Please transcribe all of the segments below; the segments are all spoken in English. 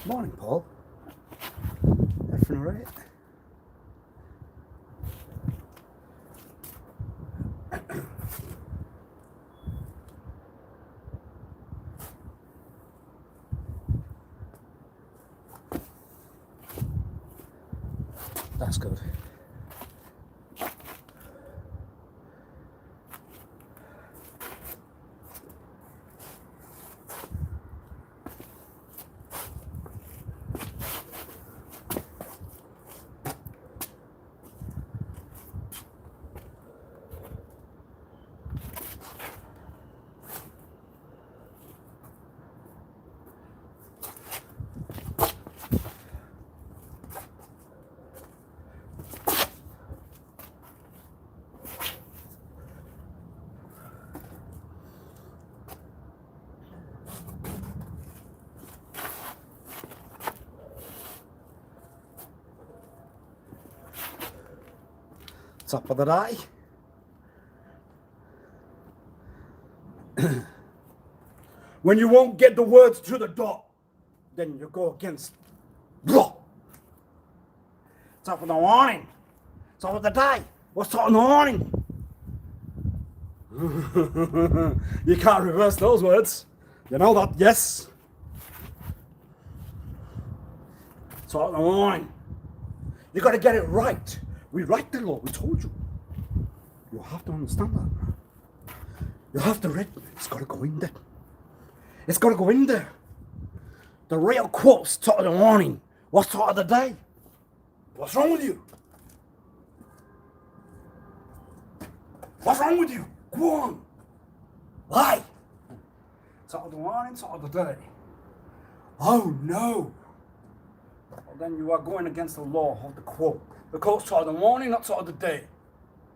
Morning, Paul. Everything all right? That's good. Top of the day. When you won't get the words to the dot, then you go against blah. Top of the morning. Top of the day. What's top of the morning? You can't reverse those words. You know that, yes? Top of the morning. You got to get it right. We write the law, we told you. You have to understand that. You have to read, it's got to go in there. It's got to go in there. The real quotes, top of the morning. What's top of the day? What's wrong with you? What's wrong with you? Go on. Lie. Top of the morning, top of the day. Oh no. Well, then you are going against the law of the quote. The quote's top of the morning, not top of the day.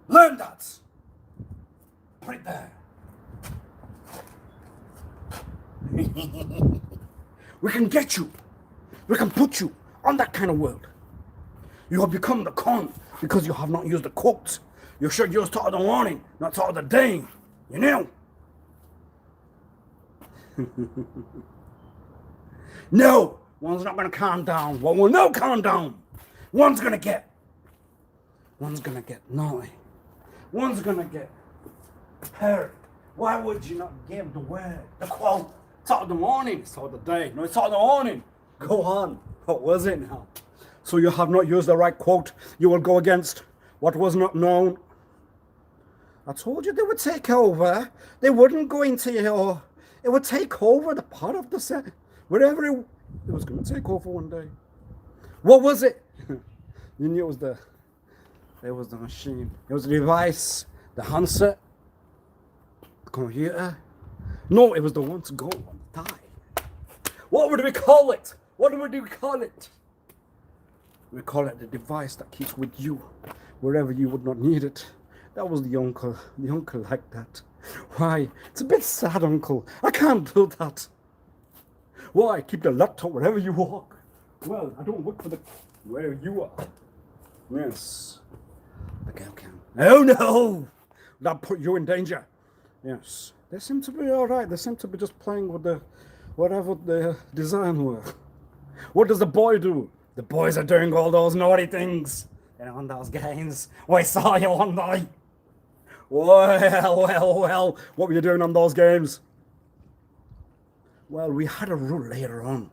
Learn that. Put it there. We can get you. We can put you on that kind of world. You have become the con because you have not used the quote. You should use top of the morning, not top of the day. You know? No, one's not going to calm down. One will not calm down. One's going to get naughty. One's going to get hurt. Why would you not give the word, the quote? Top of the morning, it's top of the day. No, it's top of the morning. Go on. What was it now? So you have not used the right quote. You will go against what was not known. I told you they would take over. They wouldn't go into your... It would take over the part of the set. Wherever it was going to take over one day. What was it? You knew it was the machine. It was the device, the handset, the computer. No, it was the one to go on the tie. What would we call it? What would we call it? We call it the device that keeps with you wherever you would not need it. That was the uncle. The uncle liked that. Why? It's a bit sad, uncle. I can't do that. Why? Keep the laptop wherever you walk. Well, I don't work for where you are. Yes. The girl can. Oh no! That put you in danger. Yes. They seem to be alright. They seem to be just playing with whatever the design were. What does the boy do? The boys are doing all those naughty things. You know, on those games. I saw you one night. Well. What were you doing on those games? Well, we had a rule later on.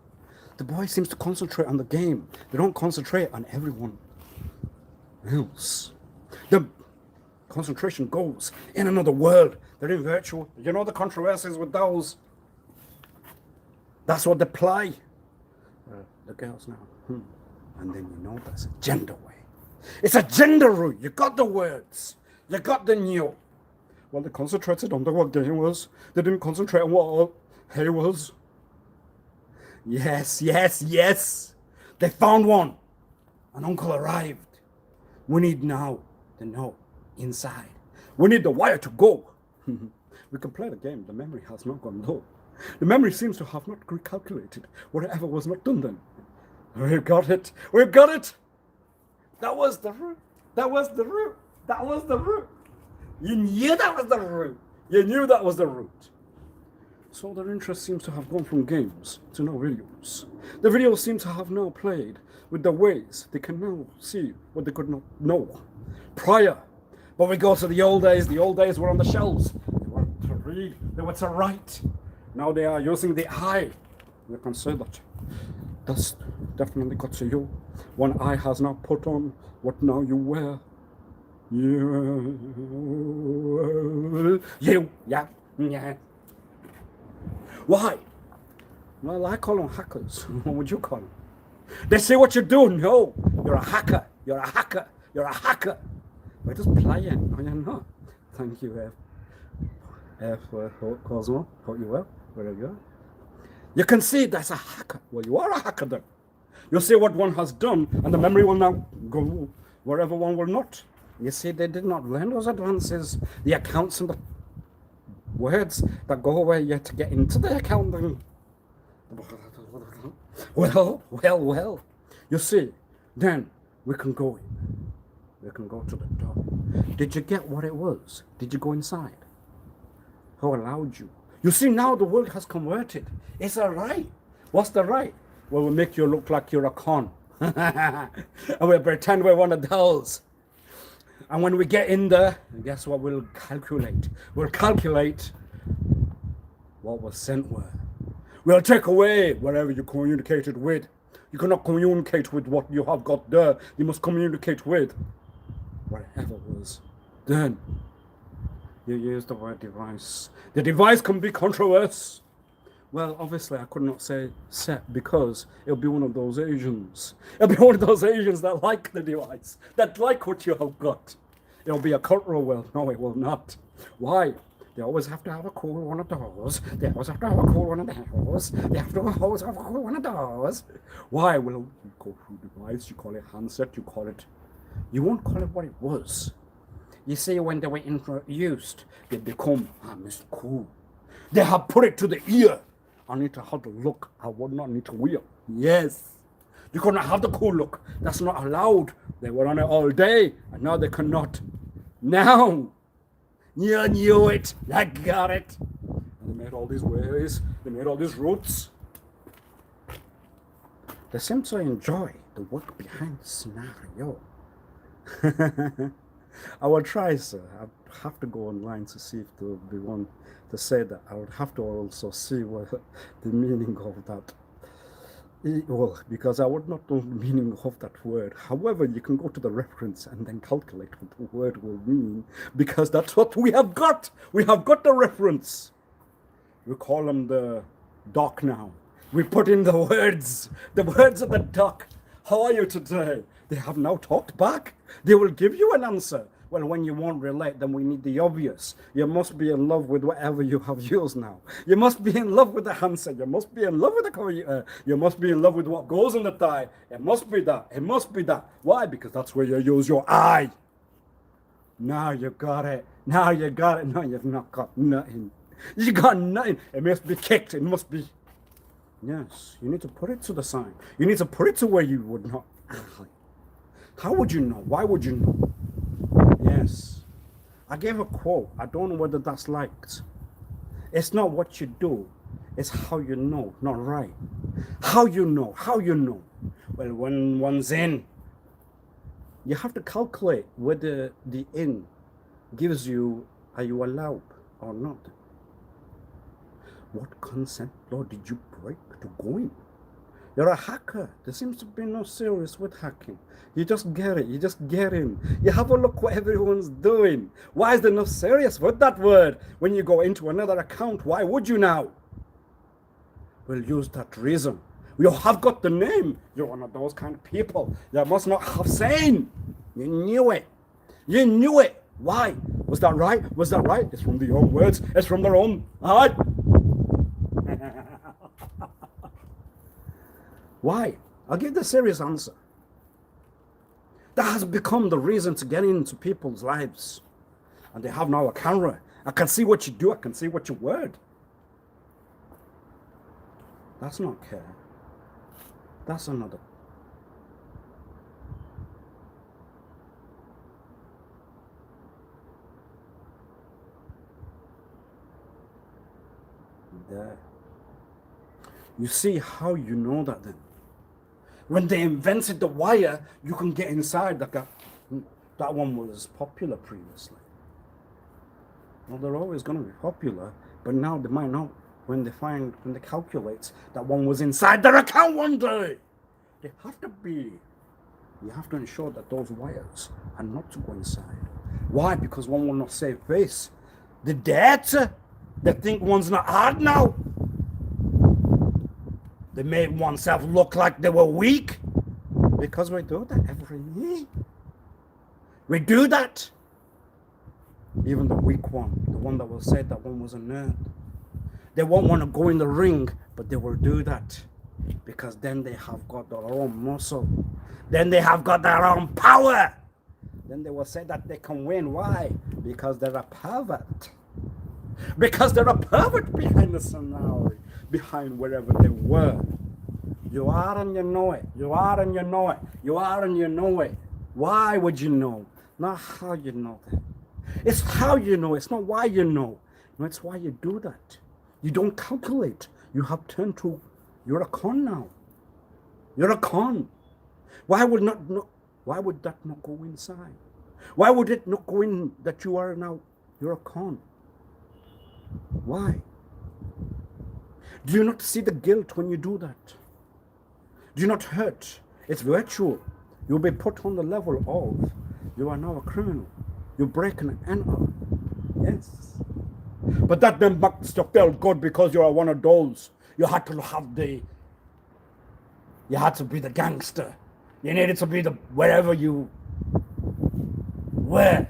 The boy seems to concentrate on the game. They don't concentrate on everyone else. The concentration goes in another world. They're in virtual. You know the controversies with those. That's what they play. The girls now. And then you know that's a gender way. It's a gender rule. You got the words. You got the new. Well, they concentrated on what game was. They didn't concentrate on what hay was. Yes. They found one. An uncle arrived. We need now the know inside. We need the wire to go. We can play the game. The memory has not gone low. The memory seems to have not recalculated whatever was not done then. We've got it. We've got it. That was the root. That was the root. That was the root. You knew that was the root. You knew that was the root. So their interest seems to have gone from games to now videos. The videos seem to have now played with the ways they can now see what they could not know prior. But we go to the old days were on the shelves. They were to read, they were to write. Now they are using the eye. You can say that. That's definitely got to you. One eye has now put on what now you wear. Yeah. Why? Well, I call them hackers. What would you call them? They say what you do. No, you're a hacker. You're a hacker. You're a hacker. We're just playing. No, you're not. Thank you, Cosmo. Hope you well. Wherever you are. You can see that's a hacker. Well, you are a hacker then. You'll see what one has done, and the memory will now go wherever one will not. You see, they did not learn those advances, the accounts and the words that go away yet to get into the account. Well. You see, then we can go in. We can go to the door. Did you get what it was? Did you go inside? Who allowed you? You see, now the world has converted. It's a right. What's the right? Well, we'll make you look like you're a con. And we'll pretend we're one of those. And when we get in there, guess what we'll calculate? We'll calculate what was sent where. We'll take away whatever you communicated with. You cannot communicate with what you have got there. You must communicate with whatever was done. You use the word device. The device can be controversial. Well, obviously, I could not say set because it'll be one of those Asians. It'll be one of those Asians that like the device, that like what you have got. It'll be a cultural well. No, it will not. Why? They always have to have a cool one of those. They always have to have a cool one of those. They have to always have a cool one of those. Why? Well, you go through device, you call it handset, you call it... You won't call it what it was. You see, when they were introduced, they become, Mr. Cool. They have put it to the ear. I need to have the look. I would not need to wear. Yes. You cannot have the cool look. That's not allowed. They were on it all day, and now they cannot. Now, you knew it. I got it. And they made all these ways. They made all these routes. They seem to enjoy the work behind the scenario. I will try, sir. I have to go online to see if there will be one to say that. I would have to also see what the meaning of that. Well, because I would not know the meaning of that word. However, you can go to the reference and then calculate what the word will mean, because that's what we have got. We have got the reference. We call them the doc now. We put in the words of the doc. How are you today? They have now talked back. They will give you an answer. Well, when you won't relate, then we need the obvious. You must be in love with whatever you have used now. You must be in love with the handset. You must be in love with the computer. You must be in love with what goes in the thigh. It must be that. It must be that. Why? Because that's where you use your eye. Now you got it. Now you got it. No, you've not got nothing. You got nothing. It must be kicked. It must be... Yes, you need to put it to the side. You need to put it to where you would not... How would you know? Why would you know? Yes. I gave a quote. I don't know whether that's liked. It's not what you do. It's how you know, not right. How you know. How you know. Well, when one's in, you have to calculate whether the in gives you, are you allowed or not? What consent law did you break to go in? You're a hacker. There seems to be no serious with hacking. You just get it. You just get in. You have a look what everyone's doing. Why is there no serious with that word? When you go into another account, why would you now? We'll use that reason. You have got the name. You're one of those kind of people. You must not have seen. You knew it. You knew it. Why? Was that right? Was that right? It's from their own words. It's from their own heart. Why? I'll give the serious answer. That has become the reason to get into people's lives. And they have now a camera. I can see what you do. I can see what you word. That's not care. That's another. there. You see how you know that then? When they invented the wire, you can get inside. That one was popular previously. Well, they're always going to be popular, but now they might not. When they calculate that one was inside their account one day, they have to be. You have to ensure that those wires are not to go inside. Why? Because one will not save face. The debt, they think one's not hard now. They made oneself look like they were weak. Because we do that every year. We do that. Even the weak one, the one that will say that one was a nerd. They won't want to go in the ring, but they will do that. Because then they have got their own muscle. Then they have got their own power. Then they will say that they can win. Why? Because they're a pervert. Because they're a pervert behind the scenario, behind wherever they were. You are and you know it. You are and you know it. You are and you know it. Why would you know? Not how you know that. It's how you know. It's not why you know. No, it's why you do that. You don't calculate. You have turned to, you're a con now. You're a con. Why would that not go inside? Why would it not go in that you are now, you're a con? Why? Do you not see the guilt when you do that? Do you not hurt? It's virtual. You'll be put on the level of, you are now a criminal. You break and enter. Yes. But that then must have felt good because you are one of those. You had to be the gangster. You needed to be the wherever you were.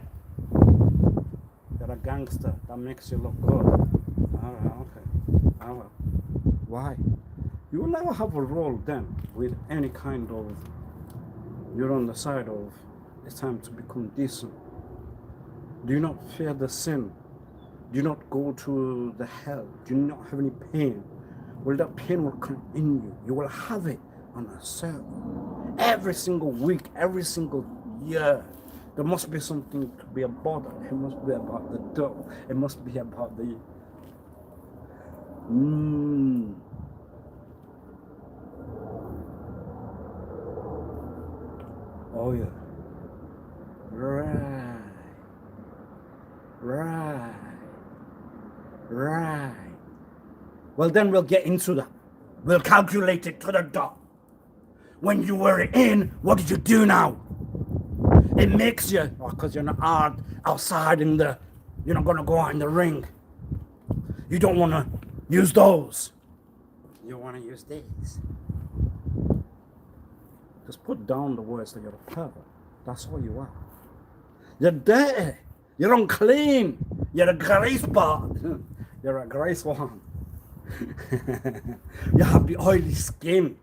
You're a gangster. That makes you look good. Okay. Well. Why? You will never have a role then with any kind of, you're on the side of, it's time to become decent. Do you not fear the sin? Do you not go to the hell? Do you not have any pain? Well, that pain will come in you. You will have it on a server. Every single week, every single year. There must be something to be about. It must be about the dough. It must be about the... Oh yeah. Right. Well, then we'll get into that. We'll calculate it to the dot. When you were in, what did you do now? It makes you, because you're not outside in the, you're not going to go out in the ring. You don't want to use those. You want to use these. Just put down the words that you're a pervert. That's all you are. You're dirty. You're unclean. You're a grace bot. You're a grace one. You have the oily skin.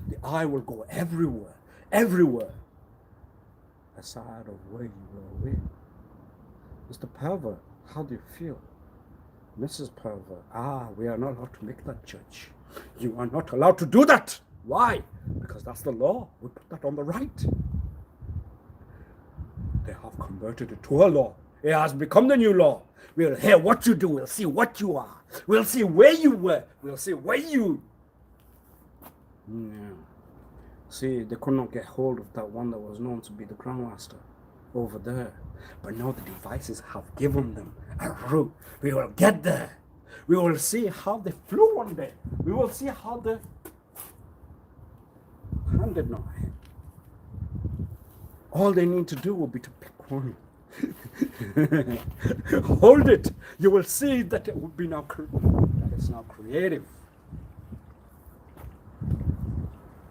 The eye will go everywhere. Everywhere. Aside of where you were with. Mr. Pervert, how do you feel? Mrs. Pervert, we are not allowed to make that judge. You are not allowed to do that. Why? Because that's the law. We put that on the right. They have converted it to a law. It has become the new law. We'll hear what you do. We'll see what you are. We'll see where you were. We'll see where you... Yeah. See, they could not get hold of that one that was known to be the Grandmaster over there. But now the devices have given them a route. We will get there. We will see how they flew one day. We will see how the hand did not hit. All they need to do will be to pick one. Hold it. You will see that it will be now that it's now creative.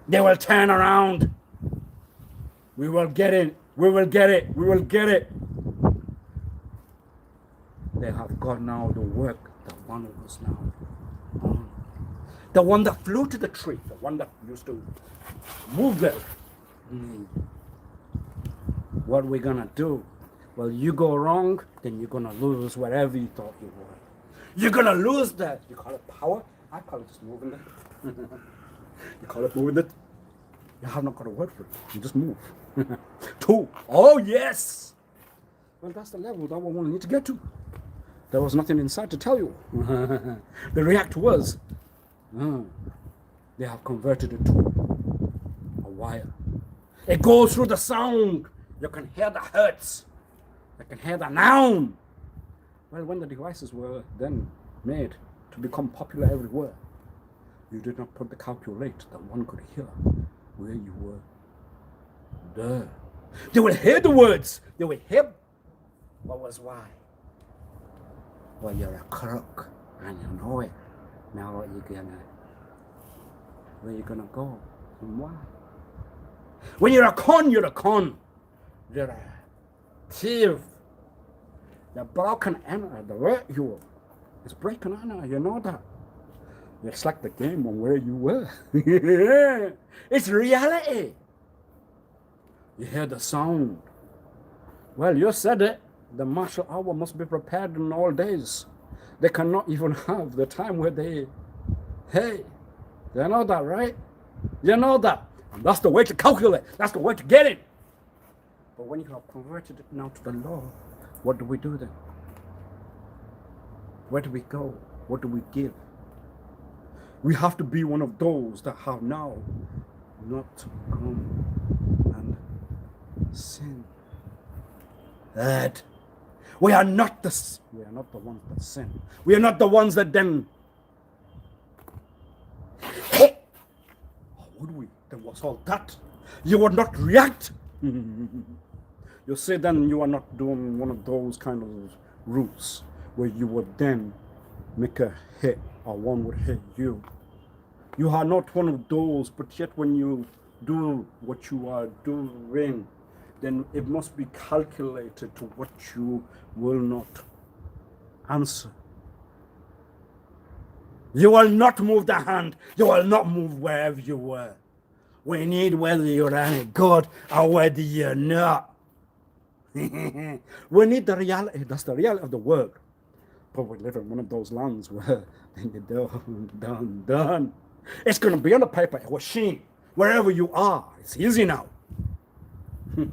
They will turn around. We will get it. We will get it. We will get it. They have got now the work that one was now on. The one that flew to the tree. The one that used to move there. What we're gonna do? Well, you go wrong, then you're gonna lose whatever you thought you were. You're gonna lose that. You call it power? I call it just moving it. You call it moving it? You have not got a word for it. You just move. 2. Oh yes. Well, that's the level that we want to need to get to. There was nothing inside to tell you. The react was, they have converted it to a wire. It goes through the sound. You can hear the hertz. You can hear the noun. Well, when the devices were then made to become popular everywhere, you did not put the calculate that one could hear where you were there. They will hear the words. They will hear what was why. Well, you're a crook and you know it. Now where you gonna go and why? When you're a con, you're a con. You're a thief. The broken honor, the way you is breaking honor, you know that. It's like the game on where you were. It's reality. You hear the sound. Well, you said it. The martial hour must be prepared in all days. They cannot even have the time where they, hey, you know that, right? You know that. And that's the way to calculate. That's the way to get it. But when you have converted it now to the law, what do we do then? Where do we go? What do we give? We have to be one of those that have now not to come and sin. That we are not the ones that sin. We are not the ones that then. Hey, would we? There was all that. You would not react. You say then you are not doing one of those kind of routes where you would then make a hit or one would hit you. You are not one of those, but yet when you do what you are doing, then it must be calculated to what you will not answer. You will not move the hand. You will not move wherever you were. We need whether you're any good or whether you're not. We need the reality. That's the reality of the world. But we live in one of those lands where you're done. It's going to be on the paper, a machine, wherever you are. It's easy now. We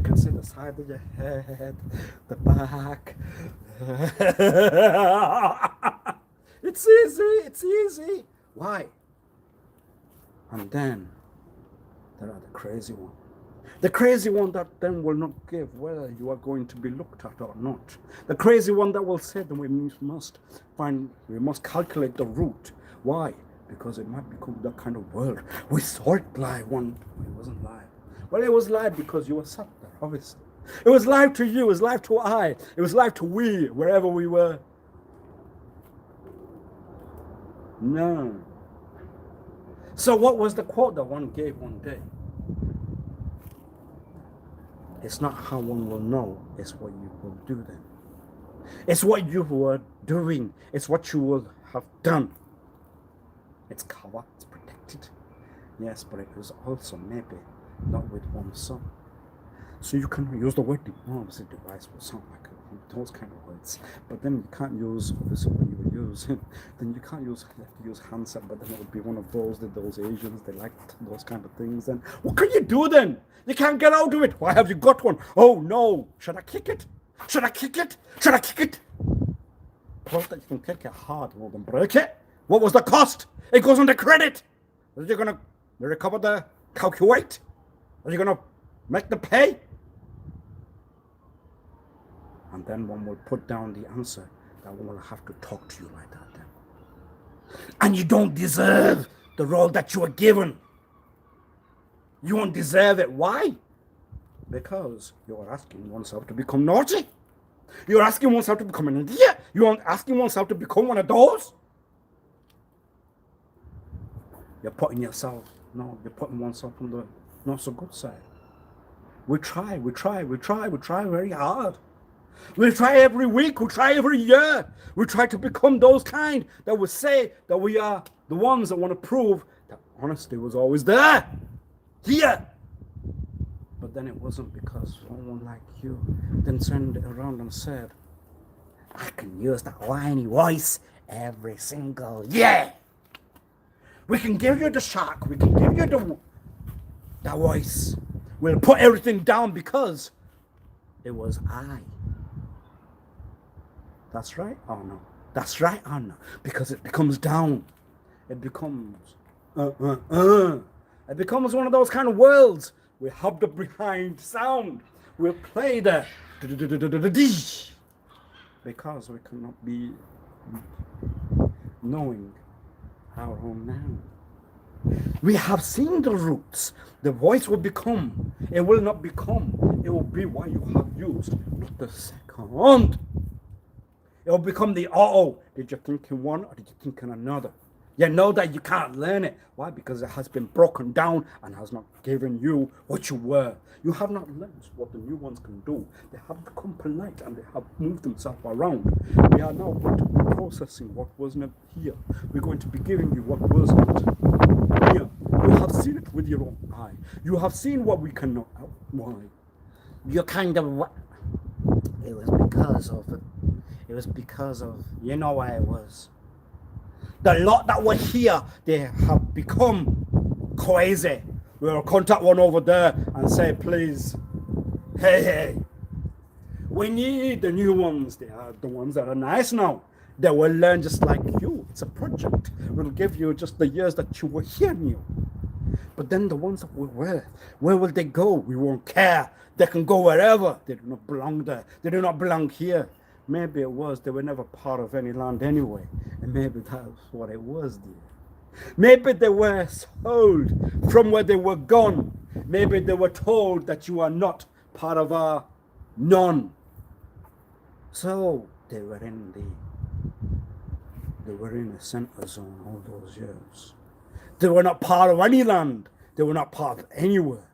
can see the side of your head, the back. It's easy. Why? And then there are the crazy ones. The crazy one that then will not give whether you are going to be looked at or not. The crazy one that will say that we must calculate the route. Why? Because it might become that kind of world. We saw it live one, it wasn't live. Well, it was live because you were sat there, obviously. It was live to you, it was live to I, it was live to we, wherever we were. No. So what was the quote that one gave one day? It's not how one will know, it's what you will do then. It's what you were doing, it's what you will have done. It's covered, it's protected. Yes, but it was also maybe not with one son. So you can use the word obviously device will sound like those kind of words. But then you can't use, obviously when you were using, then you can't use, you have to use handset, but then it would be one of those Asians, they liked those kind of things. And what can you do then? You can't get out of it. Why have you got one? Oh no, should I kick it? Should I kick it? Should I kick it? Plus that you can kick it hard more than break it. What was the cost? It goes on the credit. Are you gonna recover the calculate? Are you gonna make the pay? And then one will put down the answer that one will have to talk to you like that then. And you don't deserve the role that you are given. You won't deserve it. Why? Because you are asking oneself to become naughty. You're asking oneself to become an idiot. You are asking oneself to become one of those. You're putting oneself on the not so good side. We try very hard. We try every week, we try every year. We try to become those kind that would say that we are the ones that want to prove that honesty was always there. Here. But then it wasn't because someone like you then turned it around and said, I can use that whiny voice every single year. We can give you the shark, we can give you the voice. We'll put everything down because it was I. That's right or no? That's right or no? Because it becomes down. It becomes It becomes one of those kind of worlds. We hop the behind sound. We'll play the because we cannot be knowing our own now. We have seen the roots. The voice will become. It will not become. It will be what you have used, not the second. It will become the Did you think in one or did you think in another? You know that you can't learn it. Why? Because it has been broken down and has not given you what you were. You have not learned what the new ones can do. They have become polite and they have moved themselves around. We are now going to be processing what wasn't here. We're going to be giving you what wasn't here. You have seen it with your own eye. You have seen what we cannot. Why? You kind of. It was because of it. It was because of. You know why it was. The lot that were here, they have become crazy. We'll contact one over there and say, please, hey, we need the new ones. They are the ones that are nice now. They will learn just like you. It's a project. We'll give you just the years that you were here new. But then the ones that were, where will they go? We won't care. They can go wherever. They do not belong there. They do not belong here. Maybe it was they were never part of any land anyway, and maybe that's what it was, dear. Maybe they were sold from where they were gone. Maybe they were told that you are not part of our none. So they were in a center zone all those years. They were not part of any land. They were not part of anywhere.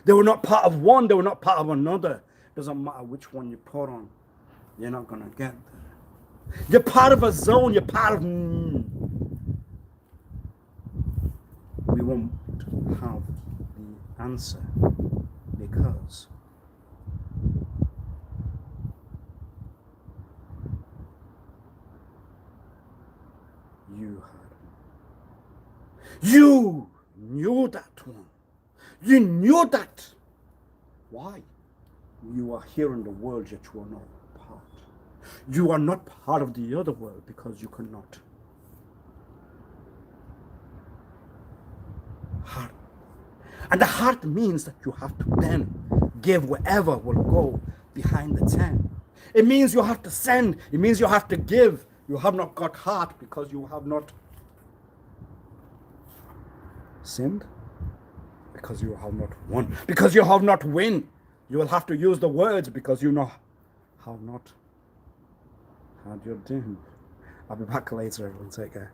They were not part of one. They were not part of another. Doesn't matter which one you put on. You're not going to get there. You're part of a zone. You're part of... We won't have the answer because you knew that one. You knew that. Why? You are here in the world, yet you are not part. You are not part of the other world because you cannot. Heart. And the heart means that you have to then give whatever will go behind the 10. It means you have to send. It means you have to give. You have not got heart because you have not sinned. Because you have not won. Because you have not win. You will have to use the words because you know have not had your doom. I'll be back later, everyone. Take care.